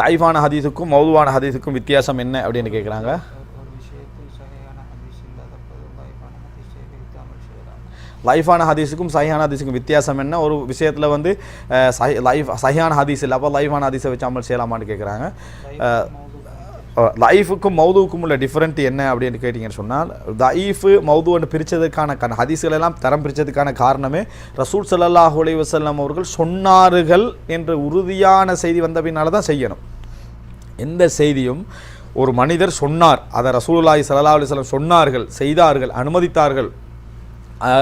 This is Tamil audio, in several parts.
லைஃபான ஹதீஸுக்கும் மௌதுவான ஹதீஸுக்கும் வித்தியாசம் என்ன அப்படின்னு கேட்குறாங்க. லைஃபான ஹதீஸுக்கும் சஹிஹான ஹதீஸுக்கும் வித்தியாசம் என்ன? ஒரு விஷயத்தில் வந்து சஹிஹான ஹதீஸ் இல்லை, அப்போ லைஃபான ஹதீஸை வச்சு அமல் செய்யலாமான்னு கேட்குறாங்க. லைஃபுக்கும் மௌதுவுக்கும் உள்ள டிஃப்ரெண்ட் என்ன அப்படின்னு கேட்டிங்கன்னு சொன்னால், லைஃபு மௌதுன்னு பிரித்ததுக்கான ஹதீஸ்கள் எல்லாம் தரம் பிரித்ததுக்கான காரணமே ரசூல் ஸல்லல்லாஹு அலைஹி வஸல்லம் அவர்கள் சொன்னார்கள் என்ற உறுதியான செய்தி வந்த பின்னால் தான் செய்யணும். எந்த செய்தியும் ஒரு மனிதர் சொன்னார், அதை ரசூலுல்லாஹி ஸல்லல்லாஹு அலைஹி வஸல்லம் சொன்னார்கள், செய்தார்கள், அனுமதித்தார்கள்,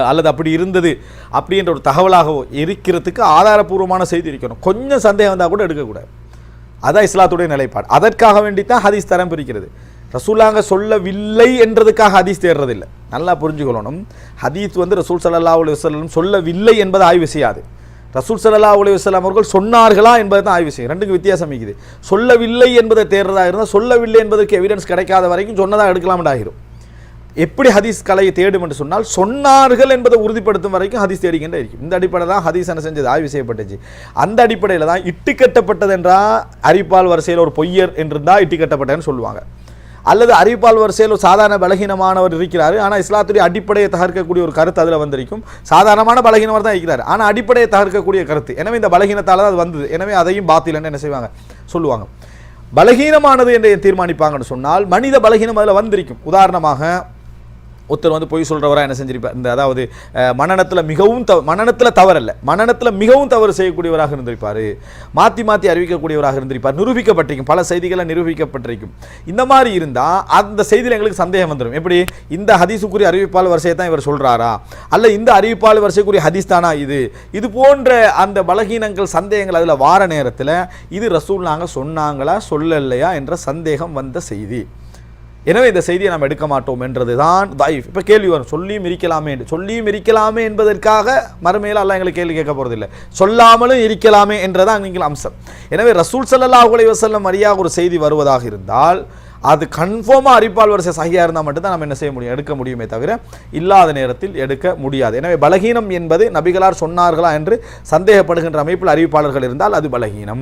அல்லது அப்படி இருந்தது அப்படின்ற ஒரு தகவலாகவோ இருக்கிறதுக்கு ஆதாரபூர்வமான செய்தி இருக்கணும். கொஞ்சம் சந்தேகம் வந்தால் கூட எடுக்கக்கூடாது. அதான் இஸ்லாத்துடைய நிலைப்பாடு. அதற்காக வேண்டித்தான் ஹதீஸ் தரம் பிரிக்கிறது. ரசூலாங்க சொல்லவில்லை என்றதுக்காக ஹதீஸ் தேடுறதில்லை. நல்லா புரிஞ்சுக்கொள்ளணும். ஹதீஸ் வந்து ரசூல் ஸல்லல்லாஹு அலைஹி வஸல்லம் சொல்லவில்லை என்பதை ஆய்வு செய்யாது. ரசூல் ஸல்லல்லாஹு அலைஹி வஸல்லம் அவர்கள் சொன்னார்களா என்பதை தான் ஆய்வு செய்யும். ரெண்டுக்கு வித்தியாசம் இருக்குது. சொல்லவில்லை என்பதை தேடுறதா இருந்தால், சொல்லவில்லை என்பதற்கு எவிடன்ஸ் கிடைக்காத வரைக்கும் சொன்னதாக எடுக்கலாம்னு ஆகிரும். எப்படி ஹதீஸ் கலையை தேடும் என்று சொன்னால், சொன்னார்கள் என்பதை உறுதிப்படுத்தும் வரைக்கும் ஹதீஸ் தேடிக்கின்றே இருக்கும். இந்த அடிப்படை தான் ஹதீஸ் என்ன செஞ்சது, ஆய்வு செய்யப்பட்டுச்சு. அந்த அடிப்படையில் தான் இட்டுக்கட்டப்பட்டது என்றால் அறிவிப்பால் வரிசையில் ஒரு பொய்யர் என்றிருந்தால் இட்டுக்கட்டப்பட்டதுன்னு சொல்லுவாங்க. அல்லது அறிவிப்பால் வரிசையில் ஒரு சாதாரண பலகீனமானவர் இருக்கிறார், ஆனால் இஸ்லாத்துடைய அடிப்படையை தகர்க்கக்கூடிய ஒரு கருத்து அதில் வந்திருக்கும். சாதாரணமான பலகீனவர் தான் இருக்கிறார், ஆனால் அடிப்படையை தகர்க்கக்கூடிய கருத்து. எனவே இந்த பலகீனத்தால் தான் அது வந்தது. எனவே அதையும் பாத்திலன்னு என்ன செய்வாங்க, சொல்லுவாங்க. பலகீனமானது என்று தீர்மானிப்பாங்கன்னு சொன்னால், மனித பலகீனம் அதில் வந்திருக்கும். உதாரணமாக ஒருத்தர் வந்து பொய் சொல்கிறவராக என்ன செஞ்சிருப்பார், இந்த அதாவது மனநத்தில் தவறல்ல, மனநத்தில் மிகவும் தவறு செய்யக்கூடியவராக இருந்திருப்பார், மாற்றி மாற்றி அறிவிக்கக்கூடியவராக இருந்திருப்பார், நிரூபிக்கப்பட்டிருக்கும், பல செய்திகளை நிரூபிக்கப்பட்டிருக்கும். இந்த மாதிரி இருந்தால் அந்த செய்தியில் எங்களுக்கு சந்தேகம் வந்துடும். எப்படி, இந்த ஹதீஸுக்குரிய அறிவிப்பாளர் வரிசையை தான் இவர் சொல்கிறாரா, அல்ல இந்த அறிவிப்பாளர் வரிசைக்குரிய ஹதீஸ் தானா இது போன்ற அந்த பலகீனங்கள், சந்தேகங்கள் அதில் வார நேரத்தில் இது ரசூல் நாங்கள் சொன்னாங்களா சொல்லலையா என்ற சந்தேகம் வந்த செய்தி. எனவே இந்த செய்தியை நாம் எடுக்க மாட்டோம் என்றது தான் தாயிஃப். இப்போ கேள்வி வரும், சொல்லியும் இருக்கலாமே என்பதற்காக மறுமையில் அல்லாஹ் எங்களுக்கு கேள்வி கேட்க போகிறதில்லை. சொல்லாமலும் இருக்கலாமே என்றதான் நீங்கள் அம்சம். எனவே ரசூல் ஸல்லல்லாஹு அலைஹி வஸல்லம் வழியாக ஒரு செய்தி வருவதாக இருந்தால் அது கன்ஃபார்மாக அறிவிப்பால் வரிசை சஹியாக இருந்தால் மட்டும்தான் நம்ம என்ன செய்ய முடியும், எடுக்க முடியுமே தவிர இல்லாத நேரத்தில் எடுக்க முடியாது. எனவே பலகீனம் என்பது நபிகளார் சொன்னார்களா என்று சந்தேகப்படுகின்ற அமைப்பில் அறிவிப்பாளர்கள் இருந்தால் அது பலகீனம்.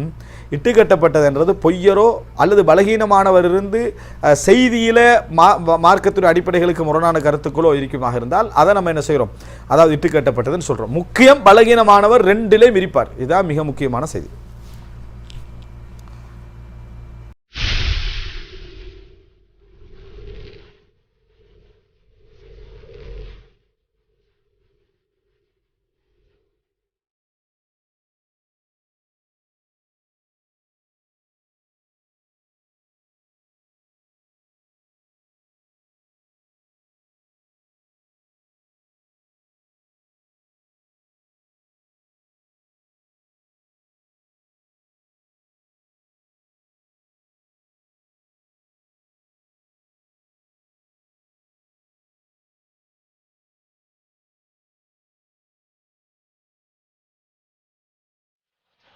இட்டுக்கட்டப்பட்டது என்றது பொய்யரோ அல்லது பலகீனமானவர் இருந்து செய்தியில் மார்க்கத்துடைய அடிப்படைகளுக்கு முரணான கருத்துக்களோ இருக்குமாக இருந்தால் அதை நம்ம என்ன செய்கிறோம், அதாவது இட்டுக்கட்டப்பட்டதுன்னு சொல்கிறோம். முக்கியம் பலகீனமானவர் ரெண்டிலே விரிப்பார். இதுதான் மிக முக்கியமான செய்தி.